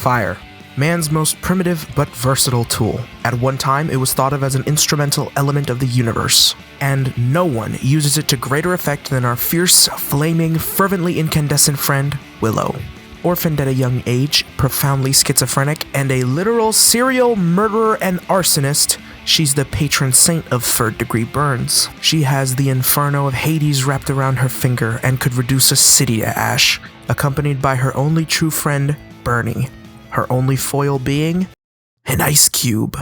Fire. Man's most primitive but versatile tool. At one time, it was thought of as an instrumental element of the universe. And no one uses it to greater effect than our fierce, flaming, fervently incandescent friend, Willow. Orphaned at a young age, profoundly schizophrenic, and a literal serial murderer and arsonist, she's the patron saint of third-degree burns. She has the inferno of Hades wrapped around her finger and could reduce a city to ash, accompanied by her only true friend, Bernie. Her only foil being an ice cube.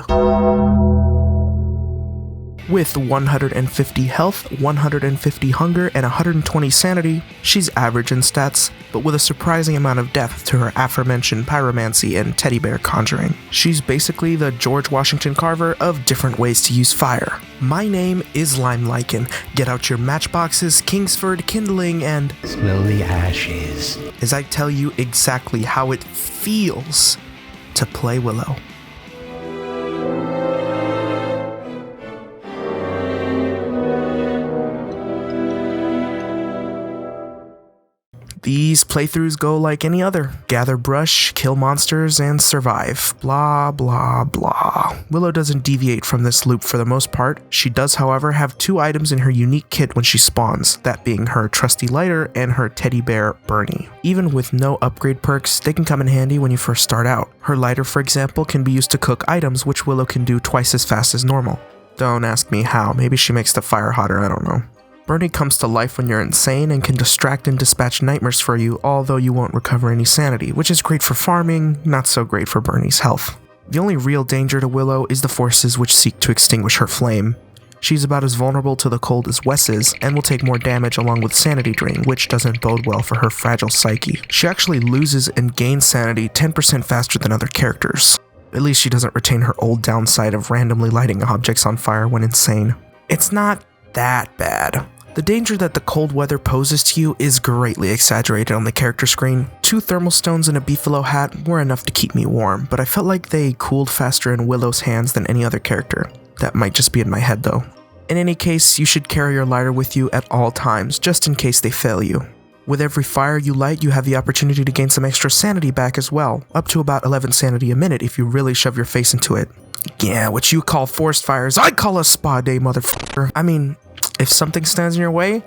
With 150 health, 150 hunger, and 120 sanity, she's average in stats, but with a surprising amount of depth to her aforementioned pyromancy and teddy bear conjuring. She's basically the George Washington Carver of different ways to use fire. My name is LimeLichen. Get out your matchboxes, Kingsford, kindling, and smell the ashes as I tell you exactly how it feels to play Willow. These playthroughs go like any other. Gather brush, kill monsters, and survive. Blah, blah, blah. Willow doesn't deviate from this loop for the most part. She does, however, have 2 items in her unique kit when she spawns, that being her trusty lighter and her teddy bear, Bernie. Even with no upgrade perks, they can come in handy when you first start out. Her lighter, for example, can be used to cook items, which Willow can do twice as fast as normal. Don't ask me how. Maybe she makes the fire hotter, I don't know. Bernie comes to life when you're insane and can distract and dispatch nightmares for you, although you won't recover any sanity, which is great for farming, not so great for Bernie's health. The only real danger to Willow is the forces which seek to extinguish her flame. She's about as vulnerable to the cold as Wes is, and will take more damage along with sanity drain, which doesn't bode well for her fragile psyche. She actually loses and gains sanity 10% faster than other characters. At least she doesn't retain her old downside of randomly lighting objects on fire when insane. It's not that bad. The danger that the cold weather poses to you is greatly exaggerated on the character screen. 2 thermal stones and a beefalo hat were enough to keep me warm, but I felt like they cooled faster in Willow's hands than any other character. That might just be in my head though. In any case, you should carry your lighter with you at all times, just in case they fail you. With every fire you light, you have the opportunity to gain some extra sanity back as well, up to about 11 sanity a minute if you really shove your face into it. Yeah, what you call forest fires, I call a spa day, motherfucker. I mean, if something stands in your way,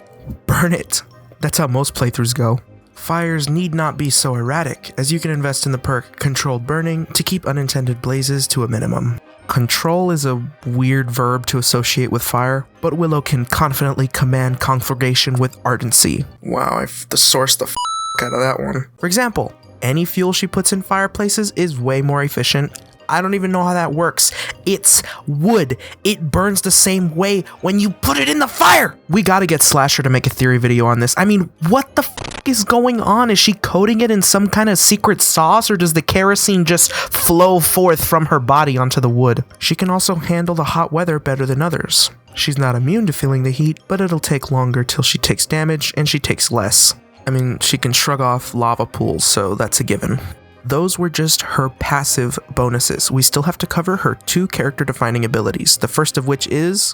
burn it. That's how most playthroughs go. Fires need not be so erratic, as you can invest in the perk Controlled Burning to keep unintended blazes to a minimum. Control is a weird verb to associate with fire, but Willow can confidently command conflagration with ardency. Wow, I thesaurused the out of that one. For example, any fuel she puts in fireplaces is way more efficient. I don't even know how that works. It's wood. It burns the same way when you put it in the fire. We gotta get Slasher to make a theory video on this. I mean, what the is going on? Is she coating it in some kind of secret sauce, or does the kerosene just flow forth from her body onto the wood? She can also handle the hot weather better than others. She's not immune to feeling the heat, but it'll take longer till she takes damage, and she takes less. I mean, she can shrug off lava pools, so that's a given. Those were just her passive bonuses. We still have to cover her 2 character-defining abilities, the first of which is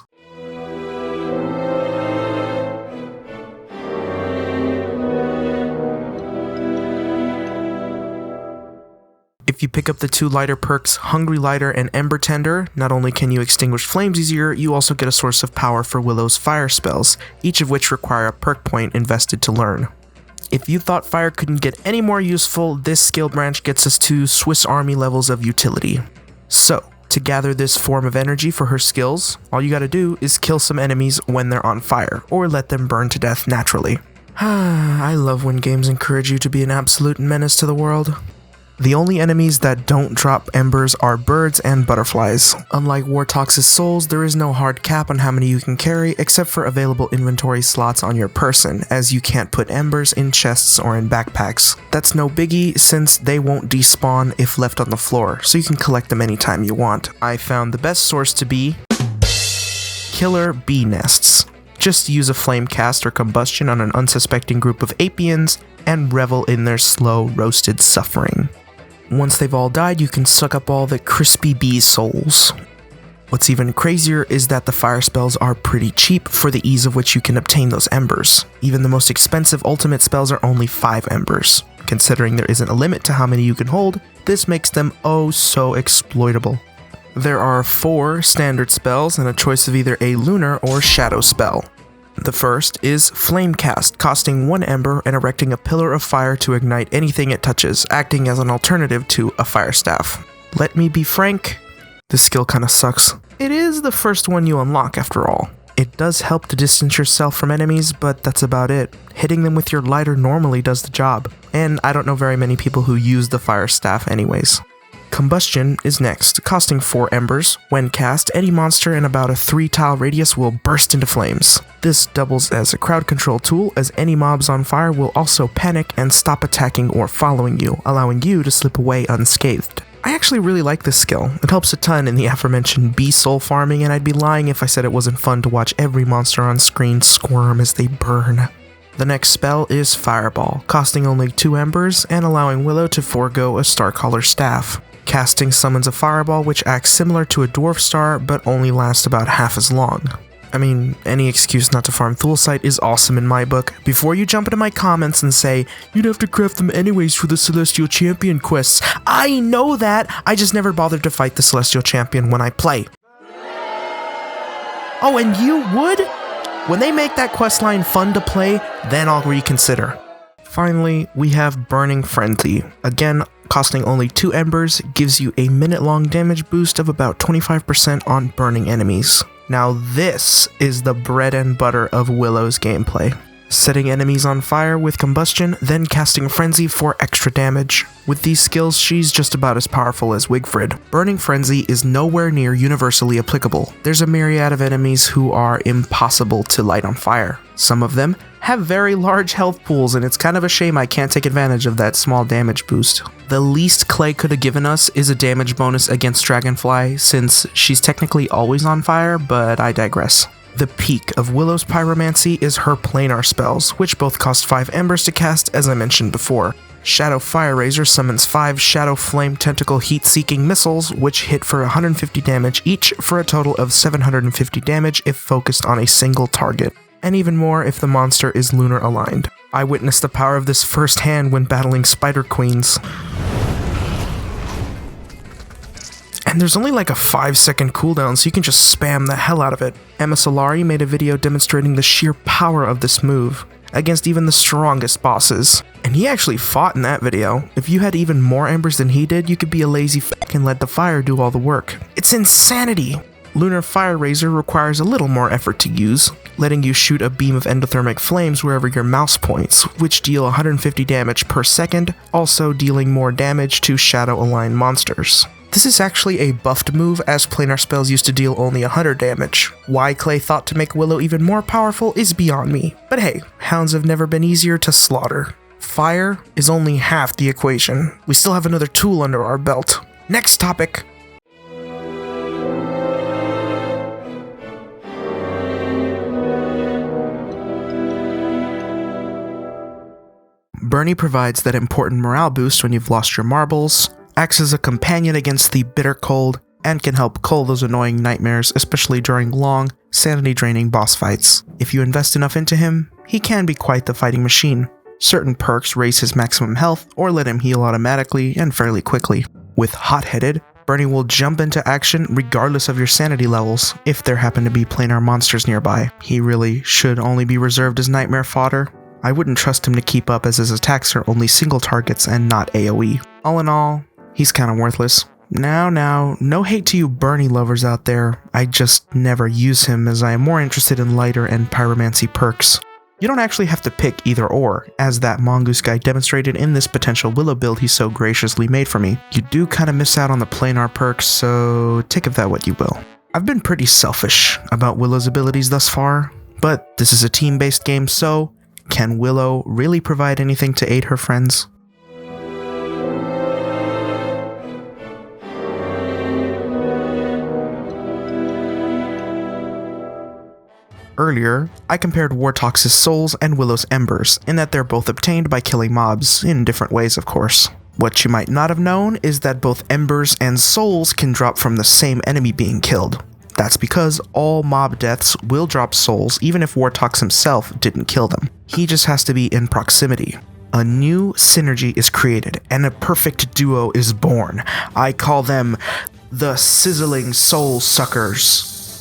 if you pick up the 2 lighter perks, Hungry Lighter and Ember Tender, not only can you extinguish flames easier, you also get a source of power for Willow's fire spells, each of which require a perk point invested to learn. If you thought fire couldn't get any more useful, this skill branch gets us to Swiss Army levels of utility. So, to gather this form of energy for her skills, all you gotta do is kill some enemies when they're on fire, or let them burn to death naturally. I love when games encourage you to be an absolute menace to the world. The only enemies that don't drop embers are birds and butterflies. Unlike Wartox's souls, there is no hard cap on how many you can carry except for available inventory slots on your person, as you can't put embers in chests or in backpacks. That's no biggie since they won't despawn if left on the floor, so you can collect them anytime you want. I found the best source to be killer bee nests. Just use a flame cast or combustion on an unsuspecting group of apians and revel in their slow roasted suffering. Once they've all died, you can suck up all the crispy bee souls. What's even crazier is that the fire spells are pretty cheap for the ease of which you can obtain those embers. Even the most expensive ultimate spells are only 5 embers. Considering there isn't a limit to how many you can hold, this makes them oh so exploitable. There are 4 standard spells and a choice of either a lunar or shadow spell. The first is Flame Cast, costing 1 ember and erecting a pillar of fire to ignite anything it touches, acting as an alternative to a fire staff. Let me be frank, this skill kinda sucks. It is the first one you unlock after all. It does help to distance yourself from enemies, but that's about it. Hitting them with your lighter normally does the job, and I don't know very many people who use the fire staff anyways. Combustion is next, costing 4 embers. When cast, any monster in about a 3-tile radius will burst into flames. This doubles as a crowd control tool, as any mobs on fire will also panic and stop attacking or following you, allowing you to slip away unscathed. I actually really like this skill. It helps a ton in the aforementioned bee soul farming, and I'd be lying if I said it wasn't fun to watch every monster on screen squirm as they burn. The next spell is Fireball, costing only 2 embers and allowing Willow to forego a Starcaller staff. Casting summons a fireball which acts similar to a dwarf star but only lasts about half as long. I mean, any excuse not to farm Thulsite is awesome in my book. Before you jump into my comments and say, "You'd have to craft them anyways for the Celestial Champion quests," I know that, I just never bothered to fight the Celestial Champion when I play. Oh, and you would? When they make that questline fun to play, then I'll reconsider. Finally, we have Burning Frenzy. Again, costing only 2 embers, gives you a minute-long damage boost of about 25% on burning enemies. Now this is the bread and butter of Willow's gameplay. Setting enemies on fire with combustion, then casting Frenzy for extra damage. With these skills, she's just about as powerful as Wigfrid. Burning Frenzy is nowhere near universally applicable. There's a myriad of enemies who are impossible to light on fire. Some of them have very large health pools, and it's kind of a shame I can't take advantage of that small damage boost. The least Clay could have given us is a damage bonus against Dragonfly, since she's technically always on fire, but I digress. The peak of Willow's pyromancy is her planar spells, which both cost 5 embers to cast, as I mentioned before. Shadow Fire Razor summons 5 Shadow Flame Tentacle Heat-Seeking Missiles, which hit for 150 damage each, for a total of 750 damage if focused on a single target, and even more if the monster is lunar aligned. I witnessed the power of this firsthand when battling Spider Queens. And there's only like a 5-second cooldown, so you can just spam the hell out of it. Emma Solari made a video demonstrating the sheer power of this move against even the strongest bosses. And he actually fought in that video. If you had even more embers than he did, you could be a lazy f*** and let the fire do all the work. It's insanity! Lunar Fire Razor requires a little more effort to use, letting you shoot a beam of endothermic flames wherever your mouse points, which deal 150 damage per second, also dealing more damage to shadow-aligned monsters. This is actually a buffed move, as planar spells used to deal only 100 damage. Why Clay thought to make Willow even more powerful is beyond me. But hey, hounds have never been easier to slaughter. Fire is only half the equation. We still have another tool under our belt. Next topic. Bernie provides that important morale boost when you've lost your marbles, acts as a companion against the bitter cold, and can help cull those annoying nightmares, especially during long, sanity-draining boss fights. If you invest enough into him, he can be quite the fighting machine. Certain perks raise his maximum health or let him heal automatically and fairly quickly. With Hot-Headed, Bernie will jump into action regardless of your sanity levels, if there happen to be planar monsters nearby. He really should only be reserved as nightmare fodder. I wouldn't trust him to keep up, as his attacks are only single targets and not AoE. All in all, he's kinda worthless. Now, no hate to you Bernie lovers out there, I just never use him, as I am more interested in lighter and pyromancy perks. You don't actually have to pick either or, as that Mongoose guy demonstrated in this potential Willow build he so graciously made for me. You do kinda miss out on the planar perks, so take of that what you will. I've been pretty selfish about Willow's abilities thus far, but this is a team-based game, so can Willow really provide anything to aid her friends? Earlier, I compared Wartox's souls and Willow's embers, in that they're both obtained by killing mobs, in different ways of course. What you might not have known is that both embers and souls can drop from the same enemy being killed. That's because all mob deaths will drop souls even if Wartox himself didn't kill them. He just has to be in proximity. a new synergy is created and a perfect duo is born. I call them the Sizzling Soul Suckers.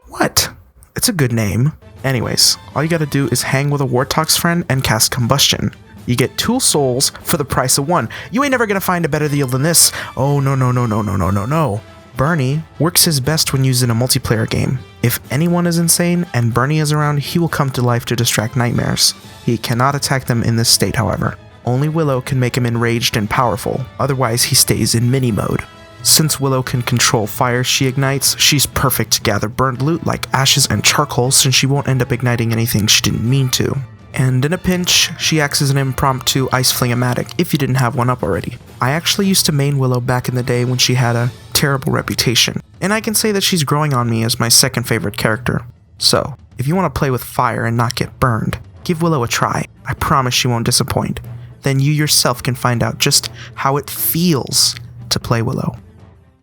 What? It's a good name. Anyways, all you gotta do is hang with a Warthog's friend and cast Combustion. You get 2 souls for the price of 1. You ain't never gonna find a better deal than this. Oh no. Bernie works his best when used in a multiplayer game. If anyone is insane and Bernie is around, he will come to life to distract nightmares. He cannot attack them in this state, however. Only Willow can make him enraged and powerful, otherwise he stays in mini mode. Since Willow can control fire she ignites, she's perfect to gather burned loot like ashes and charcoal since she won't end up igniting anything she didn't mean to. And in a pinch, she acts as an impromptu ice fling-o-matic if you didn't have one up already. I actually used to main Willow back in the day when she had a terrible reputation, and I can say that she's growing on me as my second favorite character. So, if you want to play with fire and not get burned, give Willow a try. I promise she won't disappoint. Then you yourself can find out just how it feels to play Willow.